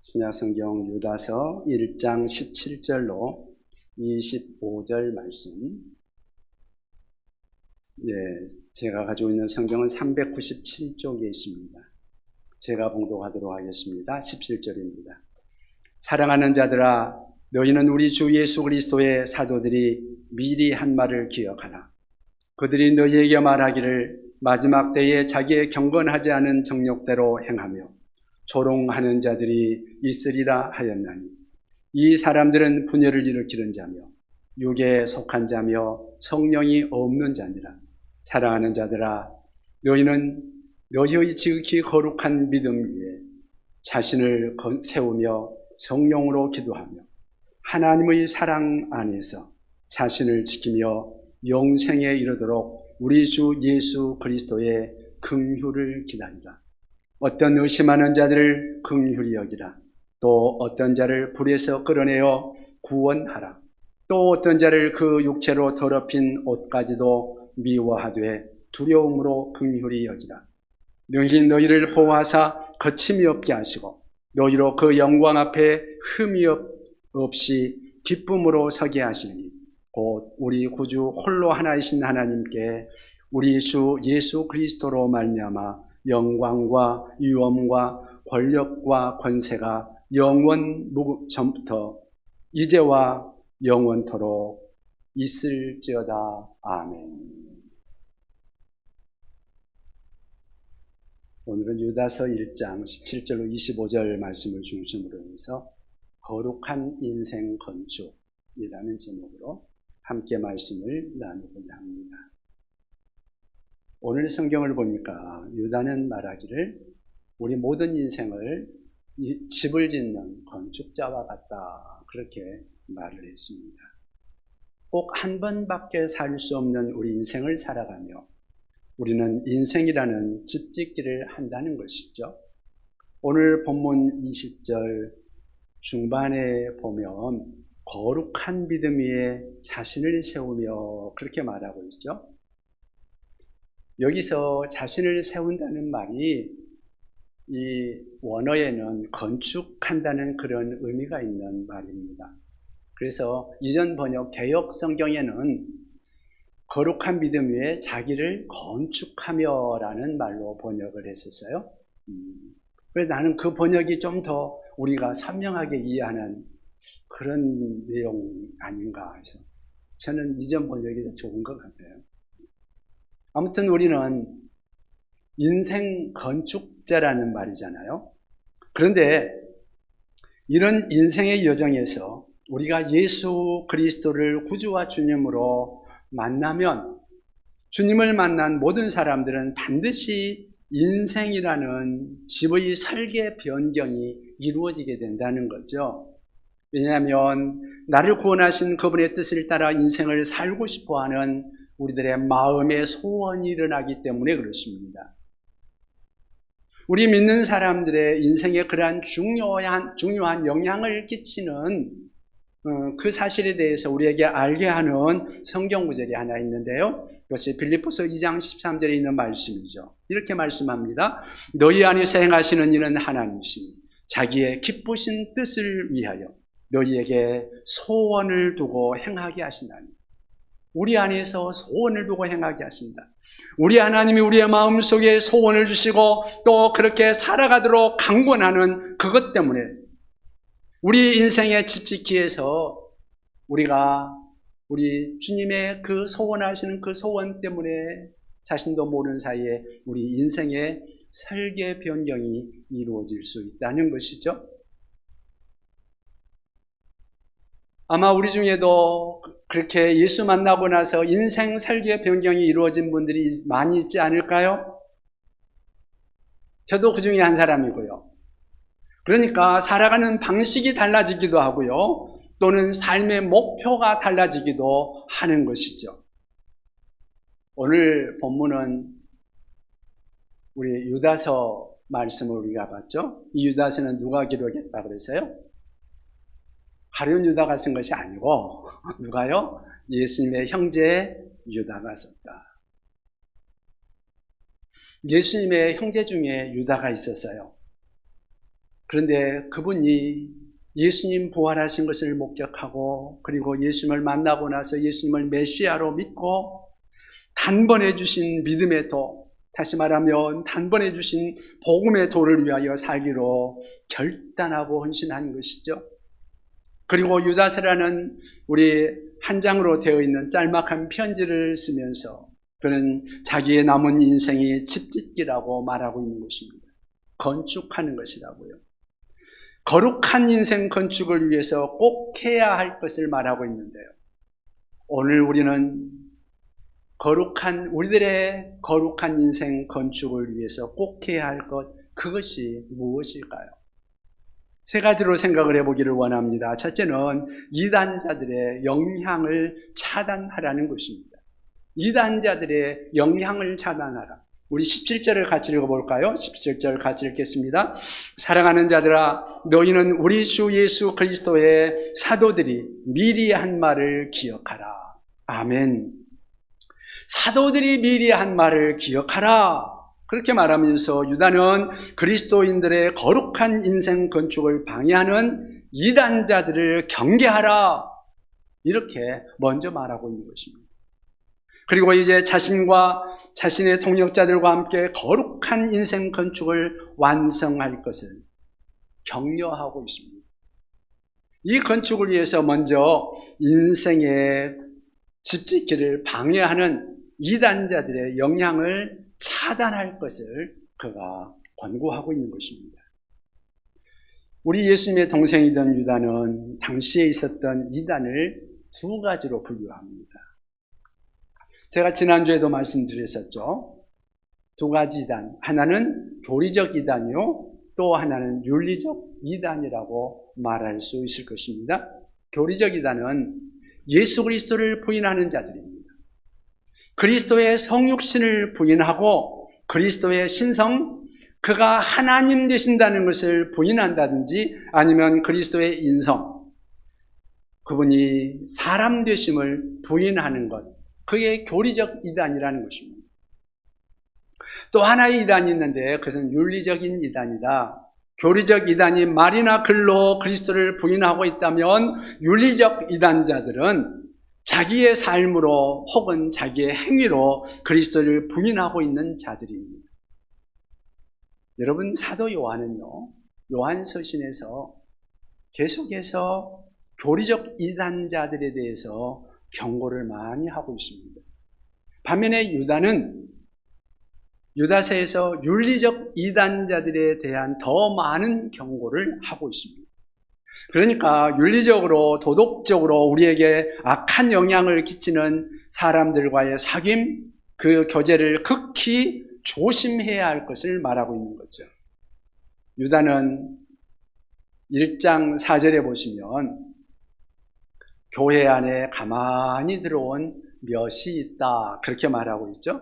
신약성경 유다서 1장 17절로 25절 말씀. 제가 가지고 있는 성경은 397쪽에 있습니다. 제가 봉독하도록 하겠습니다. 17절입니다. 사랑하는 자들아, 너희는 우리 주 예수 그리스도의 사도들이 미리 한 말을 기억하라. 그들이 너희에게 말하기를 마지막 때에 자기의 경건하지 않은 정욕대로 행하며 조롱하는 자들이 있으리라 하였나니, 이 사람들은 분열을 일으키는 자며 육에 속한 자며 성령이 없는 자니라. 사랑하는 자들아, 너희는 너희의 지극히 거룩한 믿음 위에 자신을 세우며 성령으로 기도하며 하나님의 사랑 안에서 자신을 지키며 영생에 이르도록 우리 주 예수 그리스도의 긍휼을 기다리라. 어떤 의심하는 자들을 긍휼히 여기라. 또 어떤 자를 불에서 끌어내어 구원하라. 또 어떤 자를 그 육체로 더럽힌 옷까지도 미워하되 두려움으로 긍휼히 여기라. 능히 너희를 보호하사 거침이 없게 하시고 너희로 그 영광 앞에 흠이 없이 기쁨으로 서게 하시니, 곧 우리 구주 홀로 하나이신 하나님께 우리 주 예수 그리스도로 말미암아 영광과 위엄과 권력과 권세가 영원 전부터 이제와 영원토록 있을지어다. 아멘. 오늘은 유다서 1장 17절로 25절 말씀을 중심으로 해서 거룩한 인생 건축이라는 제목으로 함께 말씀을 나누고자 합니다. 오늘 성경을 보니까 유다는 말하기를 우리 모든 인생을 집을 짓는 건축자와 같다, 그렇게 말을 했습니다. 꼭 한 번밖에 살 수 없는 우리 인생을 살아가며 우리는 인생이라는 집 짓기를 한다는 것이죠. 오늘 본문 20절 중반에 보면 거룩한 믿음 위에 자신을 세우며 그렇게 말하고 있죠. 여기서 자신을 세운다는 말이 이 원어에는 건축한다는 그런 의미가 있는 말입니다. 그래서 이전 번역 개역 성경에는 거룩한 믿음 위에 자기를 건축하며 라는 말로 번역을 했었어요. 그래서 나는 그 번역이 좀 더 우리가 선명하게 이해하는 그런 내용 아닌가 해서 저는 이전 번역이 더 좋은 것 같아요. 아무튼 우리는 인생 건축자라는 말이잖아요. 그런데 이런 인생의 여정에서 우리가 예수 그리스도를 구주와 주님으로 만나면, 주님을 만난 모든 사람들은 반드시 인생이라는 집의 설계 변경이 이루어지게 된다는 거죠. 왜냐하면 나를 구원하신 그분의 뜻을 따라 인생을 살고 싶어하는 우리들의 마음의 소원이 일어나기 때문에 그렇습니다. 우리 믿는 사람들의 인생에 그러한 중요한 영향을 끼치는 그 사실에 대해서 우리에게 알게 하는 성경 구절이 하나 있는데요. 그것이 빌립보서 2장 13절에 있는 말씀이죠. 이렇게 말씀합니다. 너희 안에서 행하시는 이는 하나님이시니 자기의 기쁘신 뜻을 위하여 너희에게 소원을 두고 행하게 하신다니. 우리 안에서 소원을 두고 행하게 하신다. 우리 하나님이 우리의 마음속에 소원을 주시고 또 그렇게 살아가도록 강권하는 그것 때문에 우리 인생의 집짓기에서 우리가 우리 주님의 그 소원하시는 그 소원 때문에 자신도 모르는 사이에 우리 인생의 설계 변경이 이루어질 수 있다는 것이죠. 아마 우리 중에도 그렇게 예수 만나고 나서 인생 설계 변경이 이루어진 분들이 많이 있지 않을까요? 저도 그 중에 한 사람이고요. 그러니까 살아가는 방식이 달라지기도 하고요. 또는 삶의 목표가 달라지기도 하는 것이죠. 오늘 본문은 우리 유다서 말씀을 우리가 봤죠. 이 유다서는 누가 기록했다고 그랬어요? 가룟 유다가 쓴 것이 아니고 누가요? 예수님의 형제 유다가 썼다. 예수님의 형제 중에 유다가 있었어요. 그런데 그분이 예수님 부활하신 것을 목격하고 그리고 예수님을 만나고 나서 예수님을 메시아로 믿고 단번에 주신 믿음의 도, 다시 말하면 단번에 주신 복음의 도를 위하여 살기로 결단하고 헌신한 것이죠. 그리고 유다서라는 우리 한 장으로 되어 있는 짤막한 편지를 쓰면서 그는 자기의 남은 인생이 집짓기라고 말하고 있는 것입니다. 건축하는 것이라고요. 거룩한 인생 건축을 위해서 꼭 해야 할 것을 말하고 있는데요. 오늘 우리는 우리들의 거룩한 인생 건축을 위해서 꼭 해야 할 것, 그것이 무엇일까요? 세 가지로 생각을 해보기를 원합니다. 첫째는 이단자들의 영향을 차단하라는 것입니다. 이단자들의 영향을 차단하라. 우리 17절을 같이 읽어볼까요? 17절 같이 읽겠습니다. 사랑하는 자들아, 너희는 우리 주 예수 그리스도의 사도들이 미리 한 말을 기억하라. 아멘. 사도들이 미리 한 말을 기억하라. 그렇게 말하면서 유다는 그리스도인들의 거룩한 인생 건축을 방해하는 이단자들을 경계하라. 이렇게 먼저 말하고 있는 것입니다. 그리고 이제 자신과 자신의 동역자들과 함께 거룩한 인생 건축을 완성할 것을 격려하고 있습니다. 이 건축을 위해서 먼저 인생의 집짓기를 방해하는 이단자들의 영향을 차단할 것을 그가 권고하고 있는 것입니다. 우리 예수님의 동생이던 유다는 당시에 있었던 이단을 두 가지로 분류합니다. 제가 지난주에도 말씀드렸었죠. 두 가지 이단, 하나는 교리적 이단이요, 또 하나는 윤리적 이단이라고 말할 수 있을 것입니다. 교리적 이단은 예수 그리스도를 부인하는 자들입니다. 그리스도의 성육신을 부인하고 그리스도의 신성, 그가 하나님 되신다는 것을 부인한다든지 아니면 그리스도의 인성, 그분이 사람 되심을 부인하는 것, 그게 교리적 이단이라는 것입니다. 또 하나의 이단이 있는데 그것은 윤리적인 이단이다. 교리적 이단이 말이나 글로 그리스도를 부인하고 있다면 윤리적 이단자들은 자기의 삶으로 혹은 자기의 행위로 그리스도를 부인하고 있는 자들입니다. 여러분, 사도 요한은요, 요한서신에서 계속해서 교리적 이단자들에 대해서 경고를 많이 하고 있습니다. 반면에 유다는 유다서에서 윤리적 이단자들에 대한 더 많은 경고를 하고 있습니다. 그러니까 윤리적으로 도덕적으로 우리에게 악한 영향을 끼치는 사람들과의 사귐, 그 교제를 극히 조심해야 할 것을 말하고 있는 거죠. 유다는 1장 4절에 보시면 교회 안에 가만히 들어온 몇이 있다, 그렇게 말하고 있죠.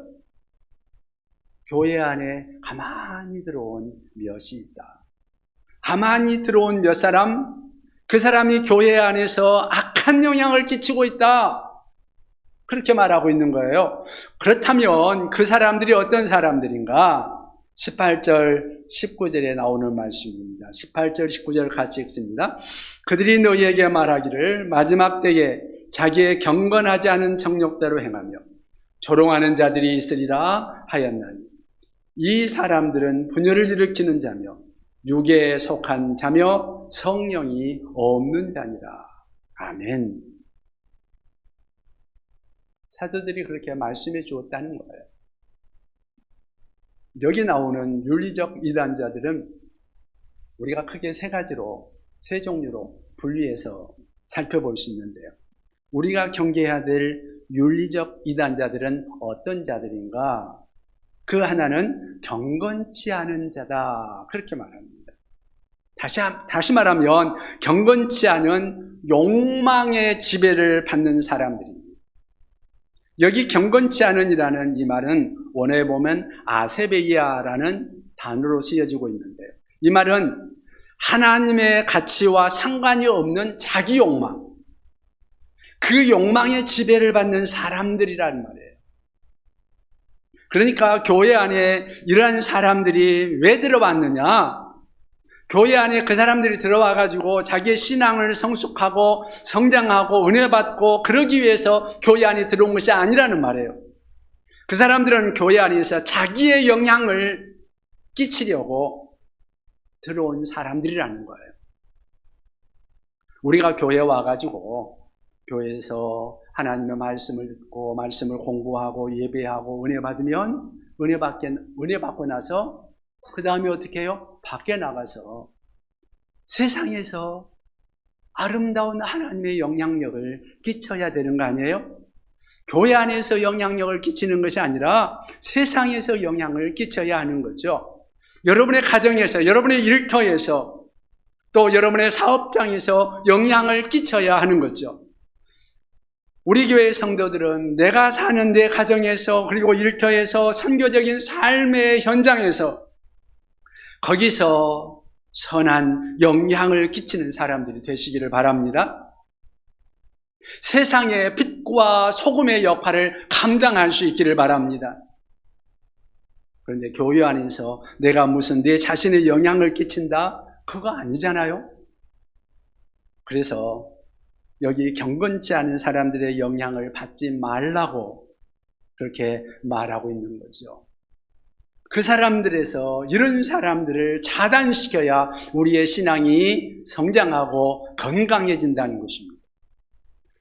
교회 안에 가만히 들어온 몇이 있다. 가만히 들어온 몇 사람, 그 사람이 교회 안에서 악한 영향을 끼치고 있다, 그렇게 말하고 있는 거예요. 그렇다면 그 사람들이 어떤 사람들인가? 18절, 19절에 나오는 말씀입니다. 18절, 19절 같이 읽습니다. 그들이 너희에게 말하기를 마지막 때에 자기의 경건하지 않은 정욕대로 행하며 조롱하는 자들이 있으리라 하였나니 이 사람들은 분열을 일으키는 자며 육에 속한 자며 성령이 없는 자니라. 아멘. 사도들이 그렇게 말씀해 주었다는 거예요. 여기 나오는 윤리적 이단자들은 우리가 크게 세 종류로 분리해서 살펴볼 수 있는데요. 우리가 경계해야 될 윤리적 이단자들은 어떤 자들인가? 그 하나는 경건치 않은 자다, 그렇게 말합니다. 다시 말하면 경건치 않은 욕망의 지배를 받는 사람들입니다. 여기 경건치 않은이라는 이 말은 원어에 보면 아세베이아라는 단어로 쓰여지고 있는데요. 이 말은 하나님의 가치와 상관이 없는 자기 욕망, 그 욕망의 지배를 받는 사람들이라는 말이에요. 그러니까 교회 안에 이러한 사람들이 왜 들어왔느냐? 교회 안에 그 사람들이 들어와 가지고 자기의 신앙을 성숙하고 성장하고 은혜 받고 그러기 위해서 교회 안에 들어온 것이 아니라는 말이에요. 그 사람들은 교회 안에서 자기의 영향을 끼치려고 들어온 사람들이라는 거예요. 우리가 교회에 와가지고 교회에서 하나님의 말씀을 듣고 말씀을 공부하고 예배하고 은혜 받으면 은혜 받고 나서 그 다음에 어떻게 해요? 밖에 나가서 세상에서 아름다운 하나님의 영향력을 끼쳐야 되는 거 아니에요? 교회 안에서 영향력을 끼치는 것이 아니라 세상에서 영향을 끼쳐야 하는 거죠. 여러분의 가정에서, 여러분의 일터에서, 또 여러분의 사업장에서 영향을 끼쳐야 하는 거죠. 우리 교회 성도들은 내가 사는 내 가정에서, 그리고 일터에서, 선교적인 삶의 현장에서 거기서 선한 영향을 끼치는 사람들이 되시기를 바랍니다. 세상의 빛과 소금의 역할을 감당할 수 있기를 바랍니다. 그런데 교회 안에서 내가 무슨 내 자신의 영향을 끼친다? 그거 아니잖아요. 그래서 여기 경건치 않은 사람들의 영향을 받지 말라고 그렇게 말하고 있는 거죠. 그 사람들에서 이런 사람들을 차단시켜야 우리의 신앙이 성장하고 건강해진다는 것입니다.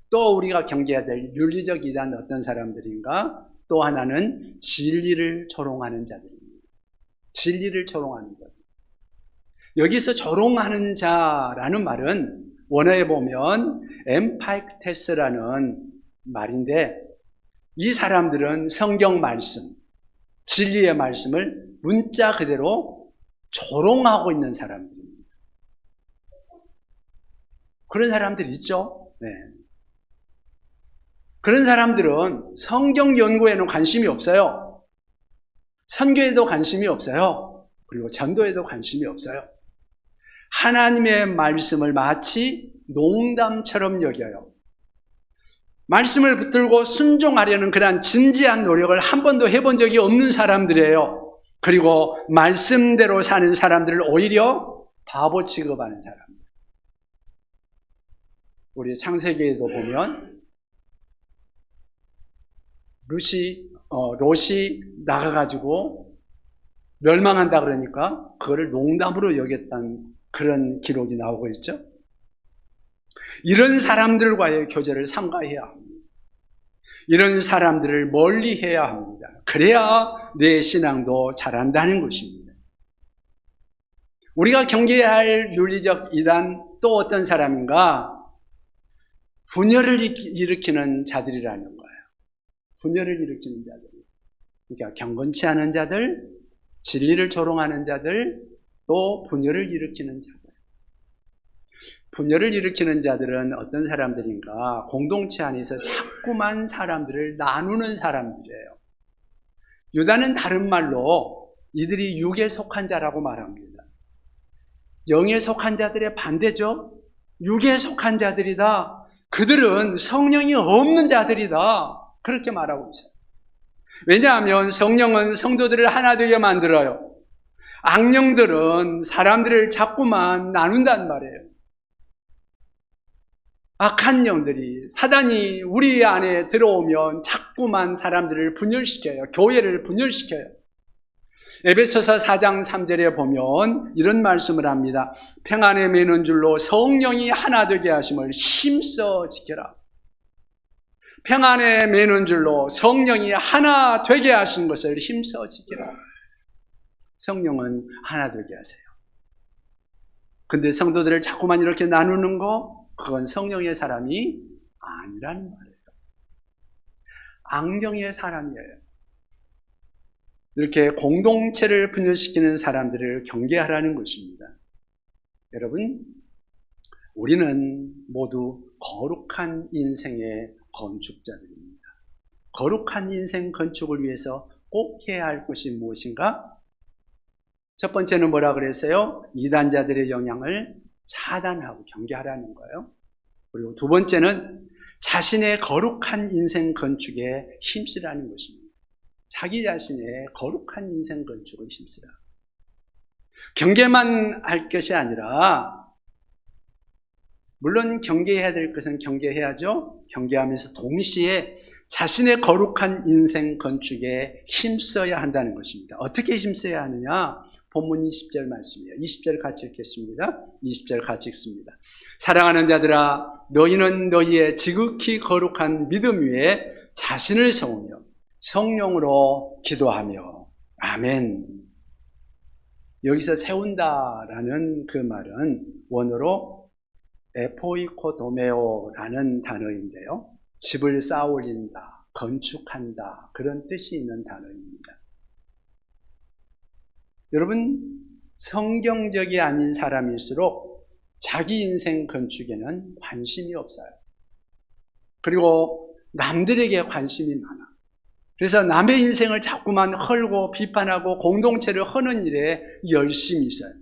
또 우리가 경계해야 될 윤리적 이단 어떤 사람들인가? 또 하나는 진리를 조롱하는 자들입니다. 진리를 조롱하는 자들. 여기서 조롱하는 자라는 말은 원어에 보면 엠파이크테스라는 말인데, 이 사람들은 성경 말씀, 진리의 말씀을 문자 그대로 조롱하고 있는 사람들입니다. 그런 사람들이 있죠. 네. 그런 사람들은 성경 연구에는 관심이 없어요. 선교에도 관심이 없어요. 그리고 전도에도 관심이 없어요. 하나님의 말씀을 마치 농담처럼 여겨요. 말씀을 붙들고 순종하려는 그런 진지한 노력을 한 번도 해본 적이 없는 사람들이에요. 그리고 말씀대로 사는 사람들을 오히려 바보 취급하는 사람들. 우리 창세기에도 보면 롯이 나가가지고 멸망한다 그러니까 그거를 농담으로 여겼다는 그런 기록이 나오고 있죠. 이런 사람들과의 교제를 삼가해야 합니다. 이런 사람들을 멀리해야 합니다. 그래야 내 신앙도 자란다는 것입니다. 우리가 경계해야 할 윤리적 이단 또 어떤 사람인가? 분열을 일으키는 자들이라는 거예요. 분열을 일으키는 자들. 그러니까 경건치 않은 자들, 진리를 조롱하는 자들, 또 분열을 일으키는 자들. 분열을 일으키는 자들은 어떤 사람들인가? 공동체 안에서 자꾸만 사람들을 나누는 사람들이에요. 유다는 다른 말로 이들이 육에 속한 자라고 말합니다. 영에 속한 자들의 반대죠. 육에 속한 자들이다. 그들은 성령이 없는 자들이다. 그렇게 말하고 있어요. 왜냐하면 성령은 성도들을 하나 되게 만들어요. 악령들은 사람들을 자꾸만 나눈단 말이에요. 악한 영들이, 사단이 우리 안에 들어오면 자꾸만 사람들을 분열시켜요. 교회를 분열시켜요. 에베소서 4장 3절에 보면 이런 말씀을 합니다. 평안에 매는 줄로 성령이 하나 되게 하심을 힘써 지켜라. 평안에 매는 줄로 성령이 하나 되게 하신 것을 힘써 지켜라. 성령은 하나 되게 하세요. 근데 성도들을 자꾸만 이렇게 나누는 거, 그건 성령의 사람이 아니라는 말이에요. 악령의 사람이에요. 이렇게 공동체를 분열시키는 사람들을 경계하라는 것입니다. 여러분, 우리는 모두 거룩한 인생의 건축자들입니다. 거룩한 인생 건축을 위해서 꼭 해야 할 것이 무엇인가? 첫 번째는 뭐라 그랬어요? 이단자들의 영향을 차단하고 경계하라는 거예요. 그리고 두 번째는 자신의 거룩한 인생 건축에 힘쓰라는 것입니다. 자기 자신의 거룩한 인생 건축을 힘쓰라. 경계만 할 것이 아니라, 물론 경계해야 될 것은 경계해야죠. 경계하면서 동시에 자신의 거룩한 인생 건축에 힘써야 한다는 것입니다. 어떻게 힘써야 하느냐? 본문 20절 말씀이에요. 20절 같이 읽겠습니다. 20절 같이 읽습니다. 사랑하는 자들아, 너희는 너희의 지극히 거룩한 믿음 위에 자신을 세우며 성령으로 기도하며. 아멘. 여기서 세운다라는 그 말은 원어로 에포이코도메오라는 단어인데요. 집을 쌓아 올린다, 건축한다, 그런 뜻이 있는 단어입니다. 여러분, 성경적이 아닌 사람일수록 자기 인생 건축에는 관심이 없어요. 그리고 남들에게 관심이 많아. 그래서 남의 인생을 자꾸만 헐고 비판하고 공동체를 허는 일에 열심히 있어요.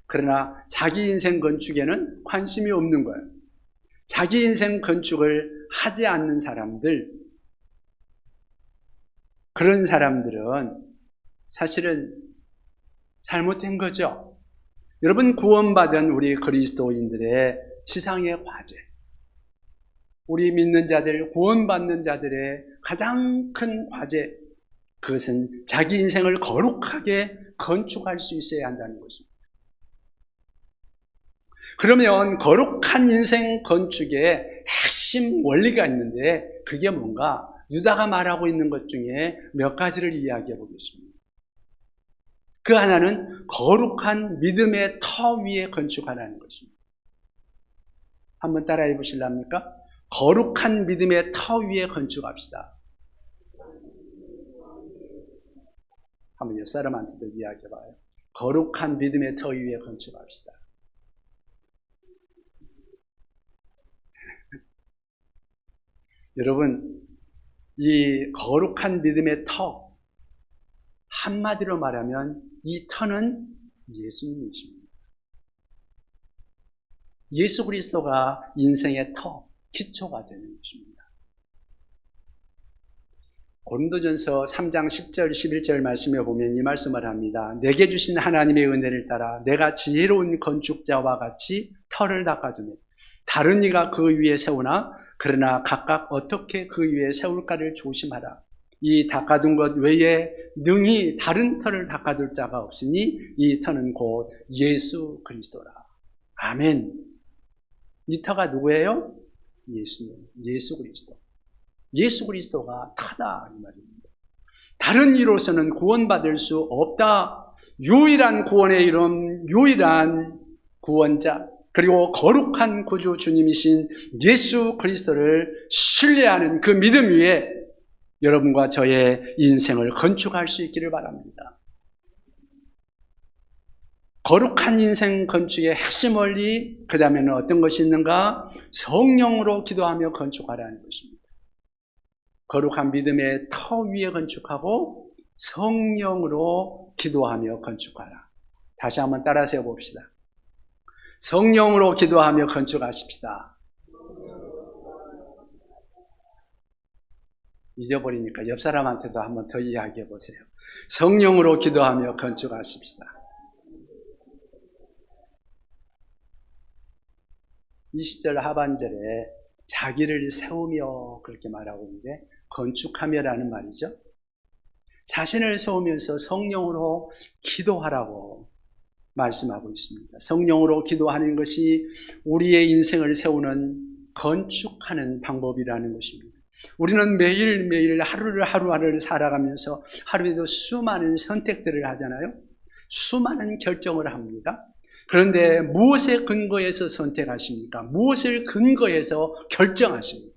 그러나 자기 인생 건축에는 관심이 없는 거예요. 자기 인생 건축을 하지 않는 사람들, 그런 사람들은 사실은 잘못된 거죠. 여러분, 구원받은 우리 그리스도인들의 지상의 과제, 우리 믿는 자들, 구원받는 자들의 가장 큰 과제, 그것은 자기 인생을 거룩하게 건축할 수 있어야 한다는 것입니다. 그러면 거룩한 인생 건축의 핵심 원리가 있는데, 그게 뭔가 유다가 말하고 있는 것 중에 몇 가지를 이야기해 보겠습니다. 그 하나는 거룩한 믿음의 터 위에 건축하라는 것입니다. 한번 따라해 보실랍니까? 거룩한 믿음의 터 위에 건축합시다. 한번 옆 사람한테도 이야기해 봐요. 거룩한 믿음의 터 위에 건축합시다. 여러분, 이 거룩한 믿음의 터, 한마디로 말하면 이 터는 예수님이십니다. 예수 그리스도가 인생의 터, 기초가 되는 것입니다. 고린도전서 3장 10절 11절 말씀에 보면 이 말씀을 합니다. 내게 주신 하나님의 은혜를 따라 내가 지혜로운 건축자와 같이 터를 닦아두며 다른 이가 그 위에 세우나 그러나 각각 어떻게 그 위에 세울까를 조심하라. 이 닦아둔 것 외에 능히 다른 터를 닦아둘 자가 없으니 이 터는 곧 예수 그리스도라. 아멘. 이 터가 누구예요? 예수님, 예수 그리스도. 예수 그리스도가 터다 이 말입니다. 다른 이로서는 구원받을 수 없다. 유일한 구원의 이름, 유일한 구원자, 그리고 거룩한 구주 주님이신 예수 그리스도를 신뢰하는 그 믿음 위에 여러분과 저의 인생을 건축할 수 있기를 바랍니다. 거룩한 인생 건축의 핵심 원리, 그 다음에는 어떤 것이 있는가? 성령으로 기도하며 건축하라는 것입니다. 거룩한 믿음의 터 위에 건축하고 성령으로 기도하며 건축하라. 다시 한번 따라서 봅시다. 성령으로 기도하며 건축하십시다. 잊어버리니까 옆 사람한테도 한번 더 이야기해 보세요. 성령으로 기도하며 건축하십시다. 20절 하반절에 자기를 세우며 그렇게 말하고 있는데, 건축하며라는 말이죠. 자신을 세우면서 성령으로 기도하라고 말씀하고 있습니다. 성령으로 기도하는 것이 우리의 인생을 세우는 건축하는 방법이라는 것입니다. 우리는 매일매일 하루하루를 살아가면서 하루에도 수많은 선택들을 하잖아요. 수많은 결정을 합니다. 그런데 무엇에 근거해서 선택하십니까? 무엇을 근거해서 결정하십니까?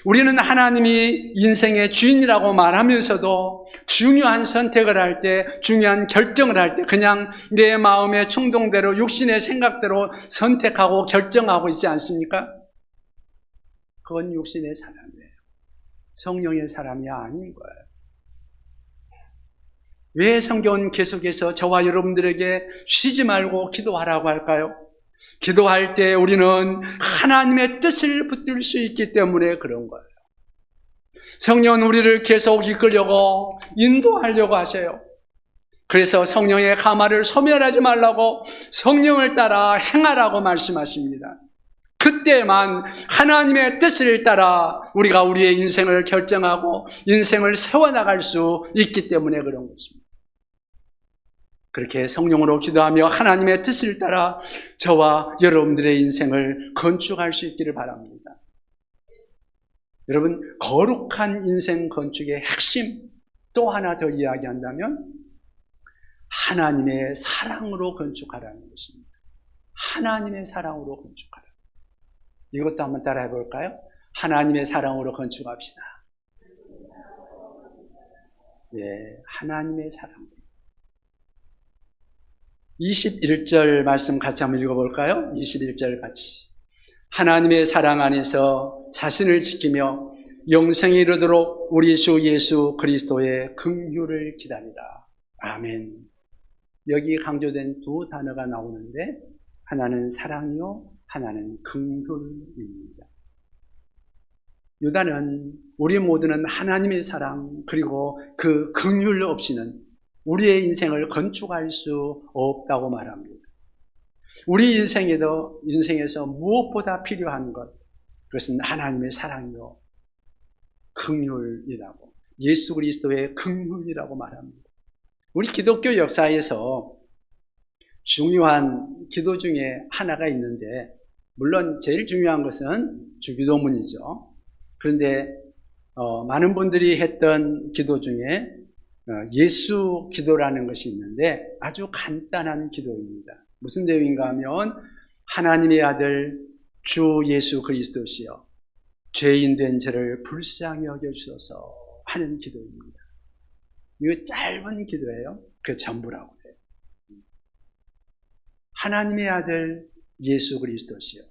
우리는 하나님이 인생의 주인이라고 말하면서도 중요한 선택을 할 때, 중요한 결정을 할 때 그냥 내 마음의 충동대로 육신의 생각대로 선택하고 결정하고 있지 않습니까? 그건 육신의 사람이에요. 성령의 사람이 아닌 거예요. 왜 성경은 계속해서 저와 여러분들에게 쉬지 말고 기도하라고 할까요? 기도할 때 우리는 하나님의 뜻을 붙들 수 있기 때문에 그런 거예요. 성령은 우리를 계속 이끌려고 인도하려고 하셔요. 그래서 성령의 가마를 소멸하지 말라고 성령을 따라 행하라고 말씀하십니다. 그때만 하나님의 뜻을 따라 우리가 우리의 인생을 결정하고 인생을 세워나갈 수 있기 때문에 그런 것입니다. 그렇게 성령으로 기도하며 하나님의 뜻을 따라 저와 여러분들의 인생을 건축할 수 있기를 바랍니다. 여러분, 거룩한 인생 건축의 핵심 또 하나 더 이야기한다면 하나님의 사랑으로 건축하라는 것입니다. 하나님의 사랑으로 건축하라. 이것도 한번 따라해 볼까요? 하나님의 사랑으로 건축합시다. 예, 하나님의 사랑. 21절 말씀 같이 한번 읽어볼까요? 21절 같이. 하나님의 사랑 안에서 자신을 지키며 영생에 이르도록 우리 주 예수 그리스도의 긍휼을 기다리라. 아멘. 여기 강조된 두 단어가 나오는데 하나는 사랑이요, 하나는 긍휼입니다. 유다는 우리 모두는 하나님의 사랑 그리고 그 긍휼 없이는 우리의 인생을 건축할 수 없다고 말합니다. 우리 인생에서 무엇보다 필요한 것, 그것은 하나님의 사랑이요, 긍휼이라고, 예수 그리스도의 긍휼이라고 말합니다. 우리 기독교 역사에서 중요한 기도 중에 하나가 있는데, 물론 제일 중요한 것은 주기도문이죠. 그런데 많은 분들이 했던 기도 중에 예수 기도라는 것이 있는데 아주 간단한 기도입니다. 무슨 내용인가 하면 하나님의 아들 주 예수 그리스도시여 죄인 된 저를 불쌍히 여겨주소서 하는 기도입니다. 이거 짧은 기도예요. 그 전부라고 해요. 하나님의 아들 예수 그리스도시여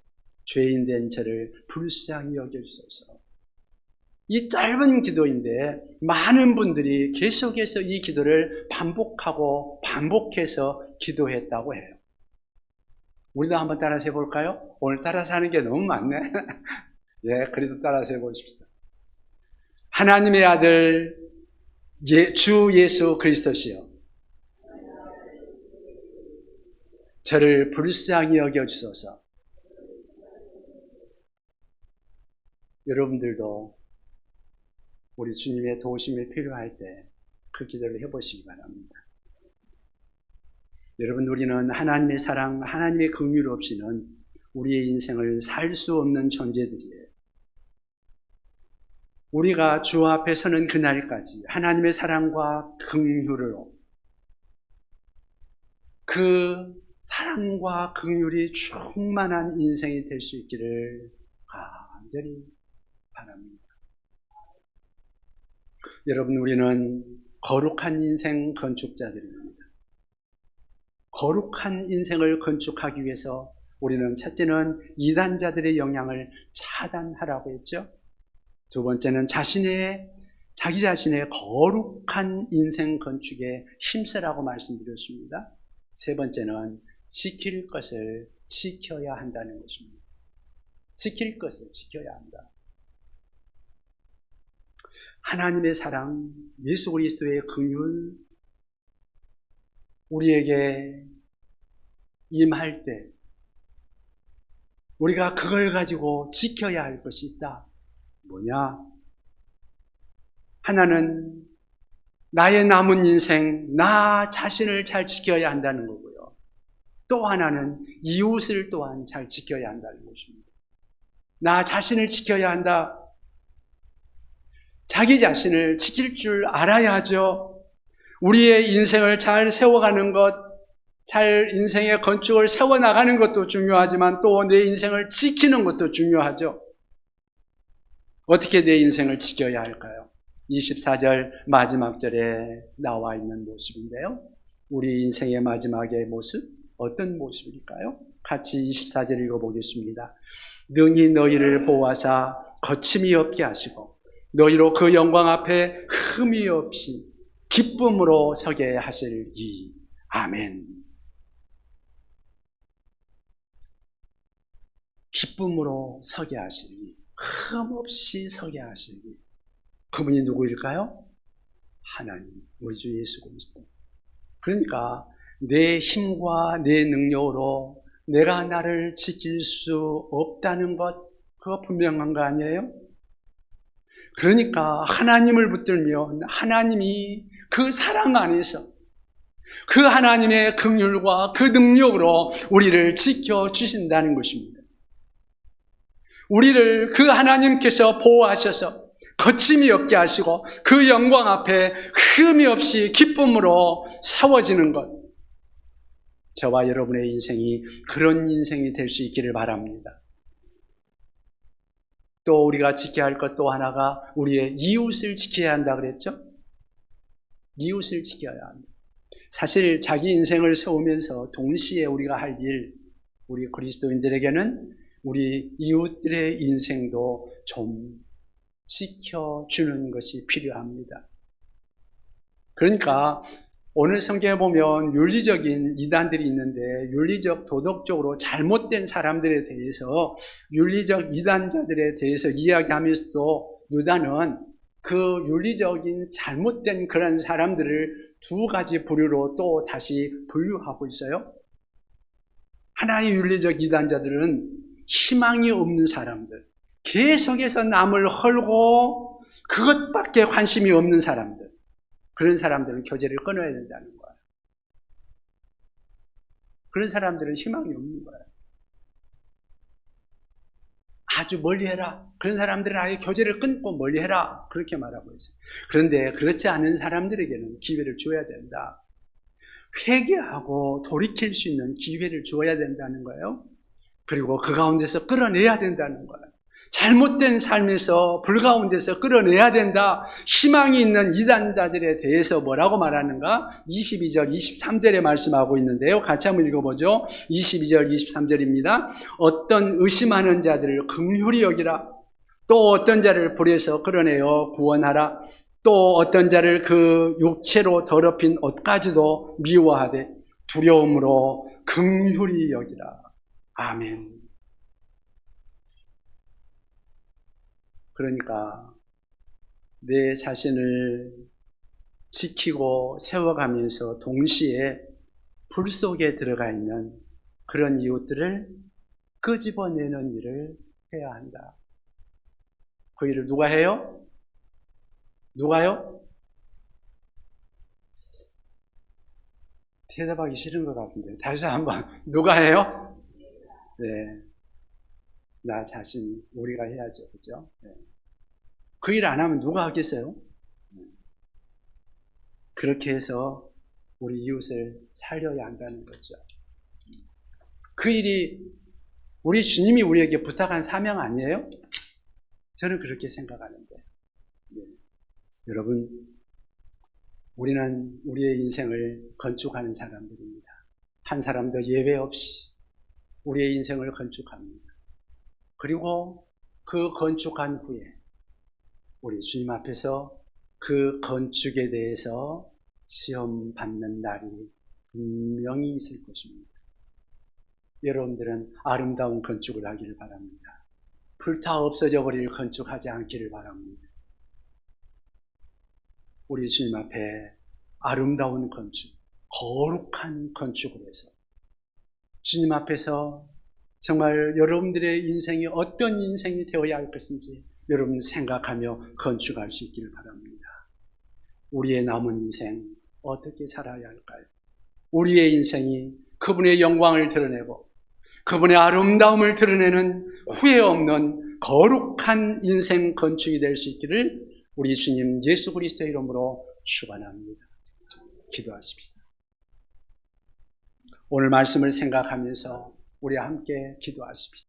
죄인 된 저를 불쌍히 여겨주소서. 이 짧은 기도인데 많은 분들이 계속해서 이 기도를 반복하고 반복해서 기도했다고 해요. 우리도 한번 따라서 해볼까요? 오늘 따라서 하는 게 너무 많네. 예, 그래도 따라서 해보십시다. 하나님의 아들 주 예수 그리스도시여 저를 불쌍히 여겨주소서. 여러분들도 우리 주님의 도우심이 필요할 때 그 기도를 해보시기 바랍니다. 여러분, 우리는 하나님의 사랑, 하나님의 긍휼 없이는 우리의 인생을 살 수 없는 존재들이에요. 우리가 주 앞에 서는 그날까지 하나님의 사랑과 긍휼으로 그 사랑과 긍휼이 충만한 인생이 될 수 있기를 간절히 바랍니다. 여러분, 우리는 거룩한 인생 건축자들입니다. 거룩한 인생을 건축하기 위해서 우리는 첫째는 이단자들의 영향을 차단하라고 했죠. 두 번째는 자기 자신의 거룩한 인생 건축에 힘쓰라고 말씀드렸습니다. 세 번째는 지킬 것을 지켜야 한다는 것입니다. 지킬 것을 지켜야 한다. 하나님의 사랑, 예수 그리스도의 긍휼, 우리에게 임할 때 우리가 그걸 가지고 지켜야 할 것이 있다. 뭐냐? 하나는 나의 남은 인생, 나 자신을 잘 지켜야 한다는 거고요. 또 하나는 이웃을 또한 잘 지켜야 한다는 것입니다. 나 자신을 지켜야 한다. 자기 자신을 지킬 줄 알아야 하죠. 우리의 인생을 잘 세워가는 것, 잘 인생의 건축을 세워나가는 것도 중요하지만 또 내 인생을 지키는 것도 중요하죠. 어떻게 내 인생을 지켜야 할까요? 24절 마지막 절에 나와 있는 모습인데요. 우리 인생의 마지막의 모습, 어떤 모습일까요? 같이 24절 읽어보겠습니다. 능히 너희를 보호하사 거침이 없게 하시고 너희로 그 영광 앞에 흠이 없이 기쁨으로 서게 하시리이. 아멘. 기쁨으로 서게 하시리이. 흠 없이 서게 하시리이. 그분이 누구일까요? 하나님, 우리 주 예수 그리스도. 그러니까 내 힘과 내 능력으로 내가 나를 지킬 수 없다는 것, 그거 분명한 거 아니에요? 그러니까 하나님을 붙들면 하나님이 그 사랑 안에서 그 하나님의 긍휼과 그 능력으로 우리를 지켜주신다는 것입니다. 우리를 그 하나님께서 보호하셔서 거침이 없게 하시고 그 영광 앞에 흠이 없이 기쁨으로 세워지는 것, 저와 여러분의 인생이 그런 인생이 될 수 있기를 바랍니다. 또 우리가 지켜야 할 것 또 하나가 우리의 이웃을 지켜야 한다 그랬죠? 이웃을 지켜야 합니다. 사실 자기 인생을 세우면서 동시에 우리가 할 일, 우리 그리스도인들에게는 우리 이웃들의 인생도 좀 지켜주는 것이 필요합니다. 그러니까 오늘 성경에 보면 윤리적인 이단들이 있는데 윤리적 도덕적으로 잘못된 사람들에 대해서 윤리적 이단자들에 대해서 이야기하면서도 유다는 그 윤리적인 잘못된 그런 사람들을 두 가지 부류로 또 다시 분류하고 있어요. 하나의 윤리적 이단자들은 희망이 없는 사람들, 계속해서 남을 헐고 그것밖에 관심이 없는 사람들, 그런 사람들은 교제를 끊어야 된다는 거예요. 그런 사람들은 희망이 없는 거예요. 아주 멀리해라. 그런 사람들은 아예 교제를 끊고 멀리해라. 그렇게 말하고 있어요. 그런데 그렇지 않은 사람들에게는 기회를 줘야 된다. 회개하고 돌이킬 수 있는 기회를 줘야 된다는 거예요. 그리고 그 가운데서 끌어내야 된다는 거예요. 잘못된 삶에서 불가운데서 끌어내야 된다. 희망이 있는 이단자들에 대해서 뭐라고 말하는가? 22절, 23절에 말씀하고 있는데요. 같이 한번 읽어보죠. 22절, 23절입니다. 어떤 의심하는 자들을 긍휼히 여기라. 또 어떤 자를 불에서 끌어내어 구원하라. 또 어떤 자를 그 육체로 더럽힌 옷까지도 미워하되 두려움으로 긍휼히 여기라. 아멘. 그러니까 내 자신을 지키고 세워가면서 동시에 불 속에 들어가 있는 그런 이웃들을 끄집어내는 일을 해야 한다. 그 일을 누가 해요? 누가요? 대답하기 싫은 것 같은데 다시 한번 누가 해요? 네, 나 자신 우리가 해야죠, 그죠? 네. 그 일 안 하면 누가 하겠어요? 그렇게 해서 우리 이웃을 살려야 한다는 거죠. 그 일이 우리 주님이 우리에게 부탁한 사명 아니에요? 저는 그렇게 생각하는데. 네. 여러분, 우리는 우리의 인생을 건축하는 사람들입니다. 한 사람도 예외 없이 우리의 인생을 건축합니다. 그리고 그 건축한 후에 우리 주님 앞에서 그 건축에 대해서 시험 받는 날이 분명히 있을 것입니다. 여러분들은 아름다운 건축을 하기를 바랍니다. 불타 없어져 버릴 건축하지 않기를 바랍니다. 우리 주님 앞에 아름다운 건축, 거룩한 건축을 해서 주님 앞에서 정말 여러분들의 인생이 어떤 인생이 되어야 할 것인지 여러분 생각하며 건축할 수 있기를 바랍니다. 우리의 남은 인생 어떻게 살아야 할까요? 우리의 인생이 그분의 영광을 드러내고 그분의 아름다움을 드러내는 후회 없는 거룩한 인생 건축이 될 수 있기를 우리 주님 예수 그리스도의 이름으로 축원합니다. 기도하십시다. 오늘 말씀을 생각하면서 우리 함께 기도하십시다.